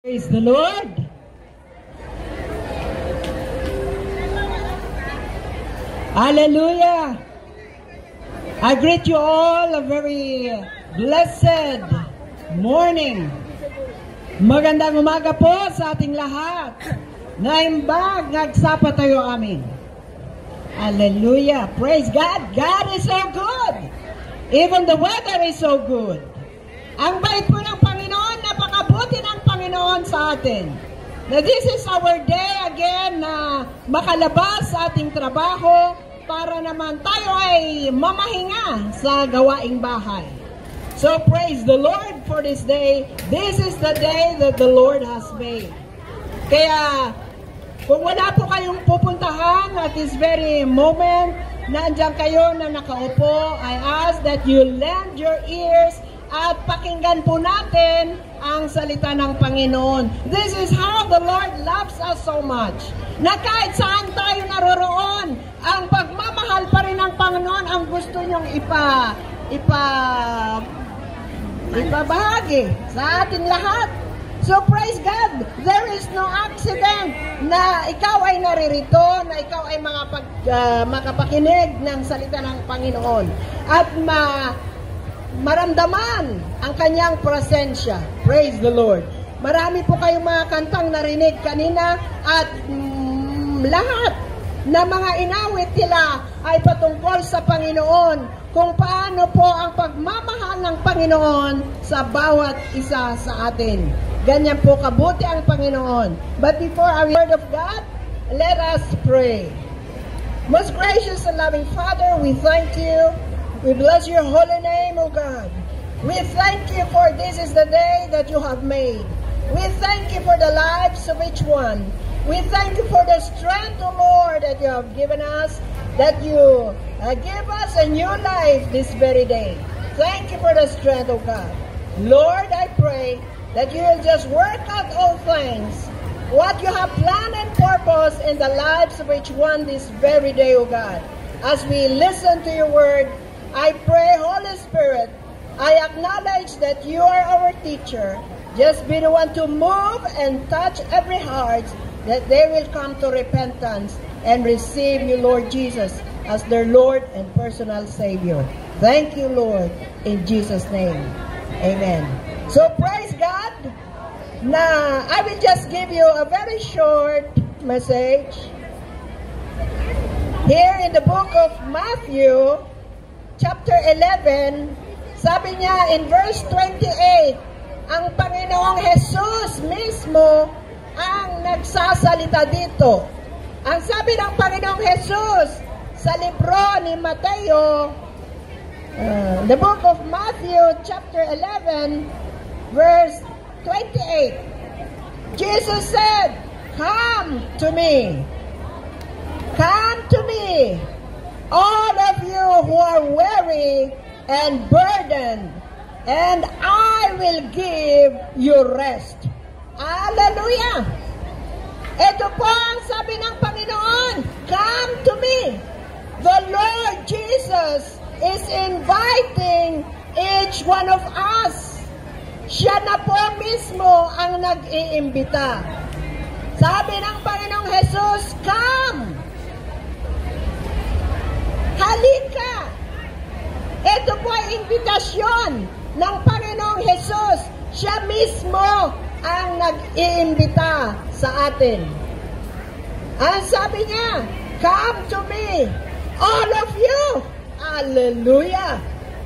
Praise the Lord. Hallelujah. I greet you all a very blessed morning. Magandang umaga po sa ating lahat. Naimbag, nagsapa tayo amin. Hallelujah. Praise God. God is so good. Even the weather is so good. Ang bait po ng Panginoon, napakabuti ng Panginoon sa atin. Now this is our day again na makalabas sa ating trabaho para naman tayo ay mamahinga sa gawaing bahay. So praise the Lord for this day. This is the day that the Lord has made. Kaya kung wala po kayong pupuntahan at this very moment, nandiyan kayo na nakaupo, I ask that you lend your ears at pakinggan po natin ang salita ng Panginoon. This is how the Lord loves us so much. Na kahit saan tayo naroroon, ang pagmamahal pa rin ng Panginoon ang gusto niyong ipabahagi sa ating lahat. So praise God, there is no accident na ikaw ay naririto, na ikaw ay makapakinig ng salita ng Panginoon at maramdaman ang kanyang presensya. Praise the Lord. Marami po kayong mga kantang narinig kanina at lahat na mga inawit nila ay patungkol sa Panginoon, kung paano po ang pagmamahal ng Panginoon sa bawat isa sa atin. Ganyan po kabuti ang Panginoon. But before our word of God, let us pray. Most gracious and loving Father, we thank you. We bless your holy name, O God. We thank you for this is the day that you have made. We thank you for the lives of each one. We thank you for the strength, O Lord, that you have given us, that you give us a new life this very day. Thank you for the strength, O God. Lord, I pray that you will just work out all things, what you have planned and purpose in the lives of each one this very day, O God. As we listen to your word, I pray, Holy Spirit, I acknowledge that you are our teacher. Just be the one to move and touch every heart, that they will come to repentance and receive you, Lord Jesus, as their Lord and personal Savior. Thank you, Lord, in Jesus' name. Amen. So praise God. Now, I will just give you a very short message. Here in the book of Matthew, chapter 11, sabi niya in verse 28, ang Panginoong Jesus mismo ang nagsasalita dito. Ang sabi ng Panginoong Jesus sa libro ni Mateo, the book of Matthew chapter 11, verse 28, Jesus said, "Come to me. Come to me, all of you who are weary and burdened, and I will give you rest." Hallelujah! Ito po ang sabi ng Panginoon, come to me. The Lord Jesus is inviting each one of us. Siya na po mismo ang nag-iimbita. Sabi ng Panginoong Jesus, come! Halika! Ito po ay imbitasyon ng Panginoong Jesus. Siya mismo ang nag-iimbita sa atin. Ang sabi niya, come to me, all of you. Hallelujah!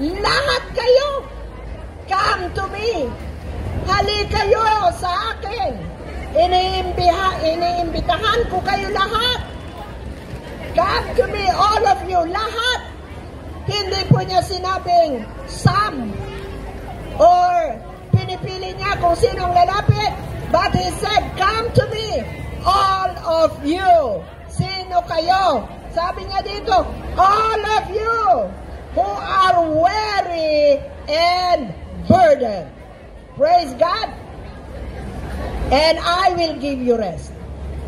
Lahat kayo, come to me. Halika kayo sa akin. Iniimbitahan ko kayo lahat. Come to me, all of you, lahat. Hindi po niya sinabing some or pinipili niya kung sinong lalapit. But he said, come to me, all of you. Sino kayo? Sabi niya dito, all of you who are weary and burdened. Praise God. And I will give you rest.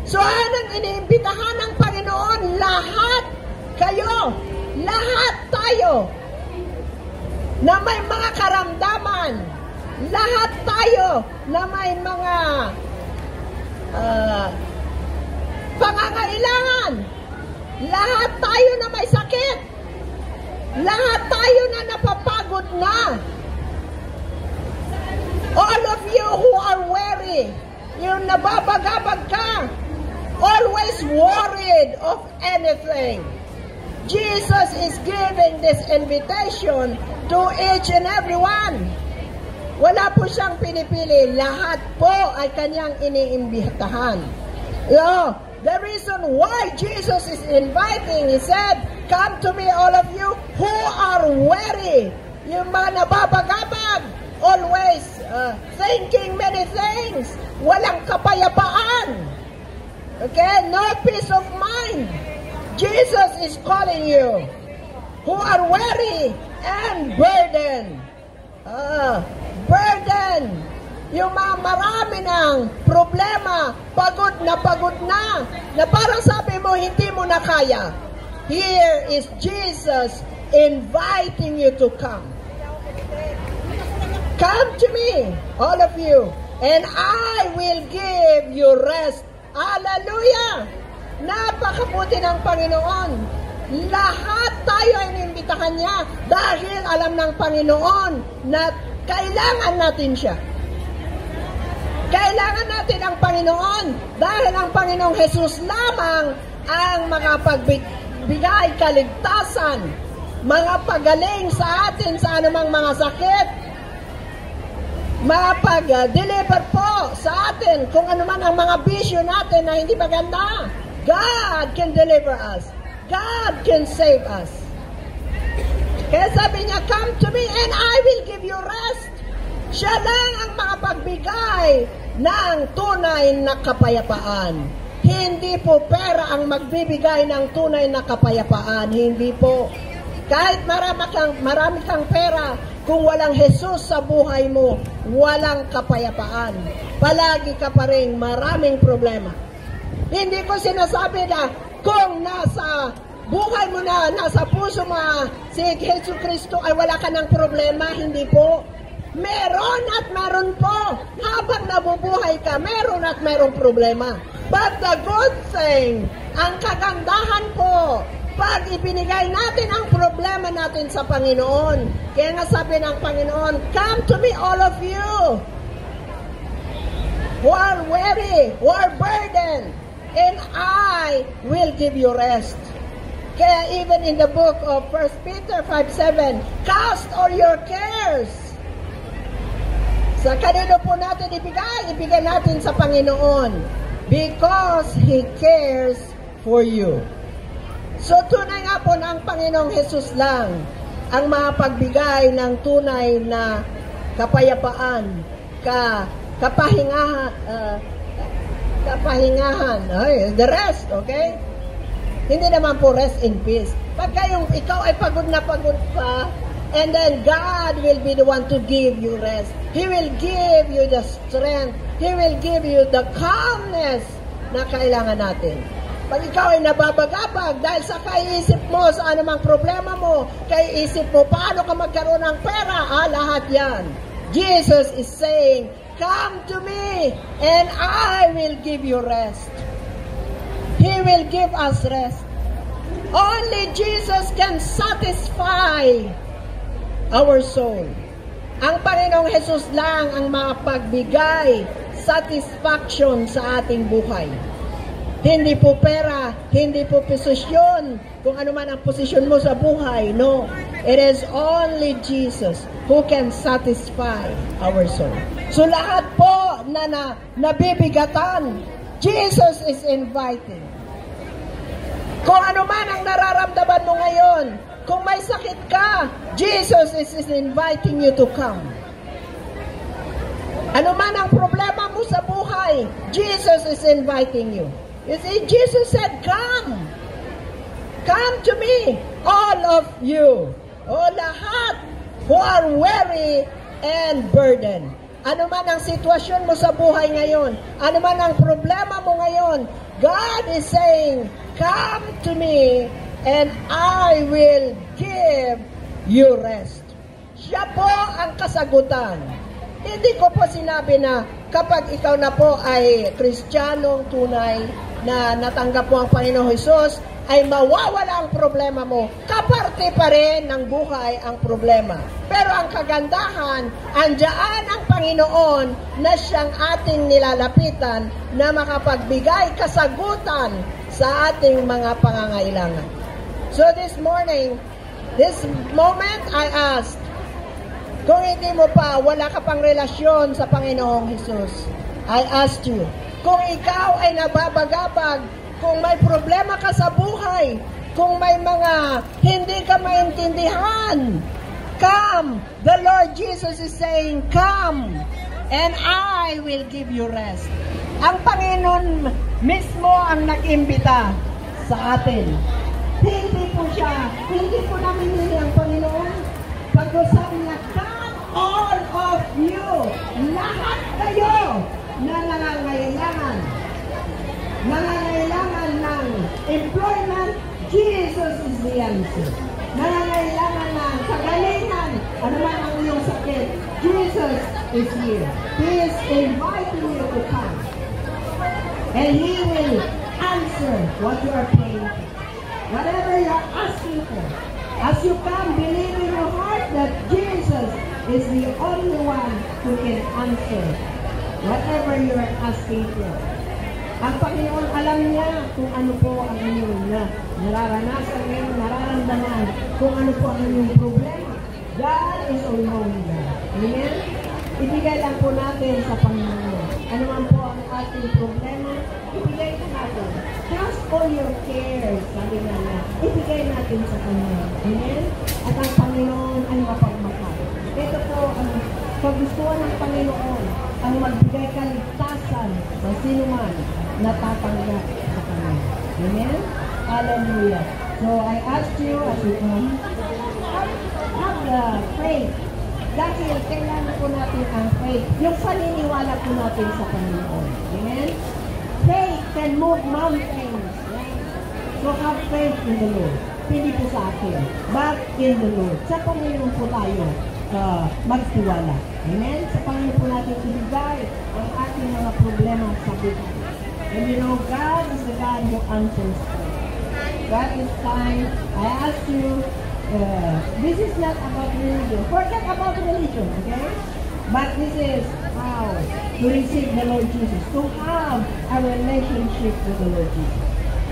So anong iniimbitahan ng Panginoon? Lahat kayo, lahat tayo na may mga karamdaman, lahat tayo na may mga nangangailangan. Lahat tayo na may sakit. Lahat tayo na napapagod na. All of you who are weary, yung nababagabag ka, always worried of anything. Jesus is giving this invitation to each and every one. Wala po siyang pinipili. Lahat po ay kanyang iniimbitahan. The reason why Jesus is inviting, He said, "Come to me, all of you who are weary." Yung mga nababagabag, always thinking many things. Walang kapayapaan. Okay? No peace of mind. Jesus is calling you who are weary and burdened. Burden. Yung mga marami ng problema, pagod na parang sabi mo, hindi mo na kaya. Here is Jesus inviting you to come. Come to me, all of you, and I will give you rest. Hallelujah! Napakabuti ng Panginoon. Lahat tayo ay inimbitahan niya dahil alam ng Panginoon na kailangan natin siya. Kailangan natin ang Panginoon dahil ang Panginoong Jesus lamang ang makapagbigay kaligtasan, mga pagaling sa atin sa anumang mga sakit, makapag-deliver po sa atin kung ano man ang mga bisyo natin na hindi maganda. God can deliver us. God can save us. Kaya sabi niya, "Come to me and I will give you rest." Siya lang ang makapagbigay ng tunay na kapayapaan. Hindi po pera ang magbibigay ng tunay na kapayapaan. Hindi po. Kahit marami kang pera, kung walang Jesus sa buhay mo, walang kapayapaan. Palagi ka pa rin maraming problema. Hindi ko sinasabi na kung nasa buhay mo na, nasa puso mo si Jesus Kristo ay wala ka ng problema. Hindi po. Meron at meron po. Habang nabubuhay ka, meron at merong problema. But the good thing, ang kagandahan po, pag ibinigay natin ang problema natin sa Panginoon. Kaya nga sabi ng Panginoon, "Come to me, all of you who are weary, who are burdened, and I will give you rest." Kaya even in the book of 1 Peter 5:7, "Cast all your cares." Sa kanino po natin ibigay natin sa Panginoon. Because He cares for you. So tunay nga po na ang Panginoong Jesus lang ang mapagbigay ng tunay na kapayapaan, kapahingahan, the rest, okay? Hindi naman po rest in peace. Pagka yung ikaw ay pagod na pagod pa, and then God will be the one to give you rest. He will give you the strength. He will give you the calmness na kailangan natin. Pag ikaw ay nababagabag dahil sa kaiisip mo sa anumang problema mo, kaiisip mo paano ka magkaroon ng pera, lahat yan. Jesus is saying, "Come to me and I will give you rest." He will give us rest. Only Jesus can satisfy our soul. Ang Panginoong Jesus lang ang makapagbigay satisfaction sa ating buhay. Hindi po pera, hindi po posisyon, kung ano man ang posisyon mo sa buhay. No, it is only Jesus who can satisfy our soul. So lahat po na nabibigatan, Jesus is inviting. Kung ano man ang nararamdaman mo ngayon, kung may sakit ka, Jesus is inviting you to come. Ano man ang problema mo sa buhay, Jesus is inviting you. You see, Jesus said, "Come. Come to me, all of you." O lahat who are weary and burdened. Ano man ang sitwasyon mo sa buhay ngayon, ano man ang problema mo ngayon, God is saying, "Come to me and I will give you rest." Siya po ang kasagutan. Hindi ko po sinabi na kapag ikaw na po ay Kristiyanong tunay, na natanggap mo ang Panginoong Hesus, ay mawawala ang problema mo. Kaparte pa rin ng buhay ang problema. Pero ang kagandahan, andyan ang Panginoon na siyang ating nilalapitan na makapagbigay kasagutan sa ating mga pangangailangan. So this morning, this moment, I ask, kung hindi mo pa, wala ka pang relasyon sa Panginoong Hesus, I ask you, kung ikaw ay nababagabag, kung may problema ka sa buhay, kung may mga hindi ka maintindihan, come. The Lord Jesus is saying, come, and I will give you rest. Ang Panginoon mismo ang nag-imbita sa atin. Hindi po namin hindi ang Panginoon. Pag-usap niya, come all of you, lahat kayo na nangangailangan ng employment, Jesus is the answer. Nangangailangan ng kagalingan, ano man ang iyong sakit, Jesus is here. He is inviting you to come. And He will answer what you are praying for. Whatever you are asking for. As you come, believe in your heart that Jesus is the only one who can answer whatever you are asking for. Ang Panginoon alam niya kung ano po ang inyong nararanasan ngayon, nararamdaman, kung ano po ang inyong problema. God is all knowing God. Amen? Ibigay lang po natin sa Panginoon. Ano man po ang ating problema, ibigay po natin. Cast all your cares, sabi nga niya, ibigay natin sa Kanya. Amen? At ang Panginoon ay mapagmahal. Ito po ang kagustuhan ng Panginoon, ang magbigay kaligtasan sa sino man natatanggap sa Kanya. Amen? Hallelujah. So I ask you as you come, have the faith. Dahil kailangan po natin ang faith, yung paniniwala po natin sa Panginoon. Amen? Faith can move mountains. So have faith in the Lord. Hindi po sa akin, but in the Lord. Sa Panginoon po tayo magtiwala. Amen? Sa Panginoon po natin ibigay ang ating mga problema sa buhay. And you know, God is the God who answers prayer. God is kind. I ask you, this is not about religion. Forget about religion, okay? But this is how to receive the Lord Jesus, to have a relationship with the Lord Jesus.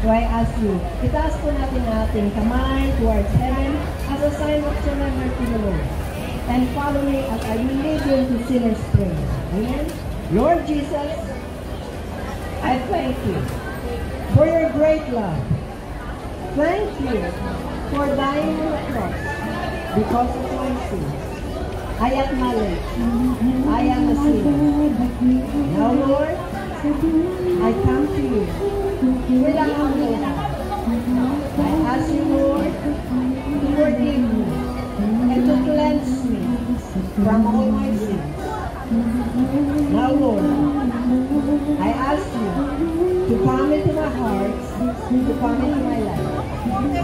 So I ask you, itaas po natin ating kamay towards heaven as a sign of surrender to the Lord. And follow me as I will lead you into sinner's prayer. Amen? Lord Jesus, I thank you for your great love. Thank you for dying on the cross because of my sins. I acknowledge I am a sinner. Now, Lord, I come to you with a humble heart. I ask you, Lord, to forgive me and to cleanse me from all my sins. Now, Lord, I ask you to come into my heart, to come into my life.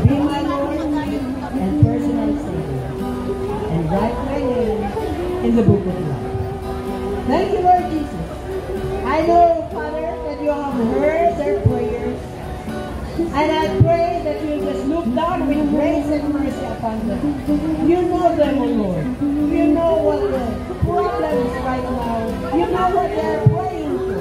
Be my Lord and personal Savior, and write my name in the book of life. Thank you, Lord Jesus. I know, Father, that you have heard their prayers, and I pray that you just look down with grace and mercy upon them. You know them, O Lord. You know what the problem is right now. You know what they are praying for.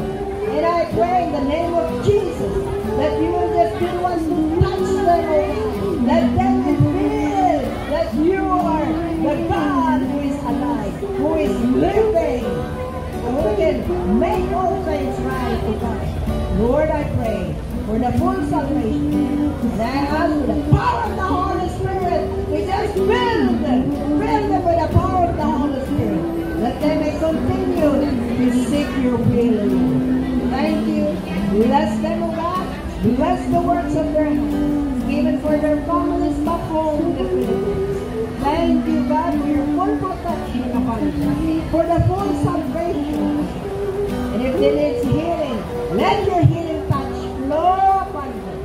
And I pray in the name of Jesus that you will just be one to touch them, O God. That they will feel that you are the God who is alive, who is living, who can make all things right, O God. Lord, I pray for the full salvation. And I ask for the power of the Holy Spirit to just fill them with the power of the Holy Spirit, that they may continue to seek your will. Thank you. Bless them, O God. Bless the works of their hands, even for their families back home in the Philippines. Thank you, God, for your full protection upon them, for the full salvation. And if they need healing, let your healing touch flow upon them.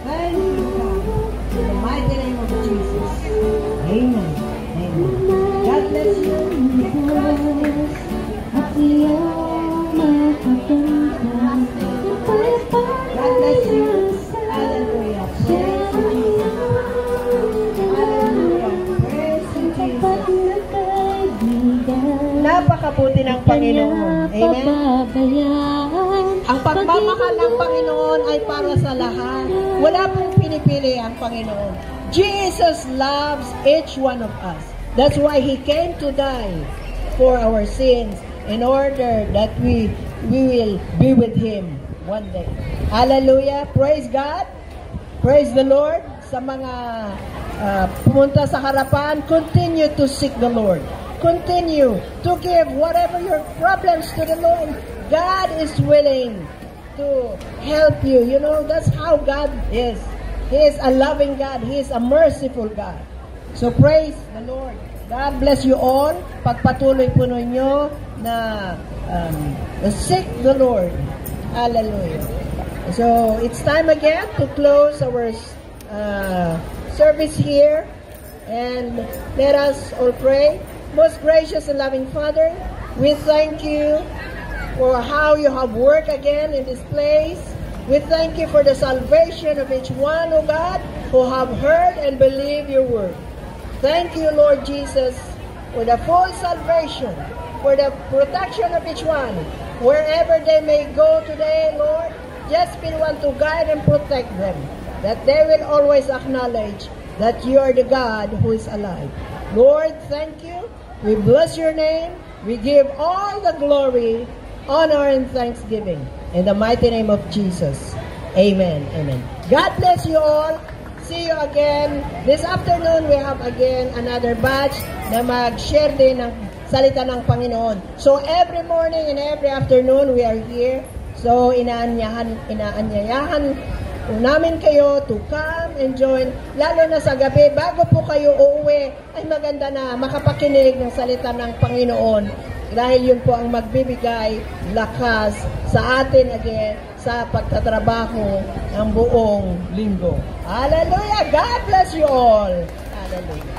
Thank you, God, in the mighty name of Jesus. Amen. Amen. God bless you. God bless you. Ang pagmamahal ng Panginoon ay para sa lahat. Wala pong pinipili ang Panginoon. Jesus loves each one of us. That's why He came to die for our sins in order that we will be with Him one day. Hallelujah! Praise God! Praise the Lord! Sa mga pumunta sa harapan, continue to seek the Lord. Continue to give whatever your problems to the Lord. God is willing to help you. You know, that's how God is. He is a loving God. He is a merciful God. So praise the Lord. God bless you all. Pagpatuloy po ninyo na seek the Lord. Hallelujah. So it's time again to close our service here. And let us all pray. Most gracious and loving Father, we thank you for how you have worked again in this place. We thank you for the salvation of each one, O God, who have heard and believed your word. Thank you, Lord Jesus, for the full salvation, for the protection of each one. Wherever they may go today, Lord, just be one to guide and protect them, that they will always acknowledge that you are the God who is alive. Lord, thank you. We bless your name. We give all the glory, honor, and thanksgiving. In the mighty name of Jesus. Amen. Amen. God bless you all. See you again. This afternoon, we have again another batch na mag-share din ng salita ng Panginoon. So, every morning and every afternoon, we are here. So, inaanyayahan namin kayo to come and join. Lalo na sa gabi, bago po kayo uuwi, ay maganda na makapakinig ng salita ng Panginoon. Dahil yun po ang magbibigay lakas sa atin again sa pagtatrabaho ng buong linggo. Hallelujah! God bless you all! Hallelujah!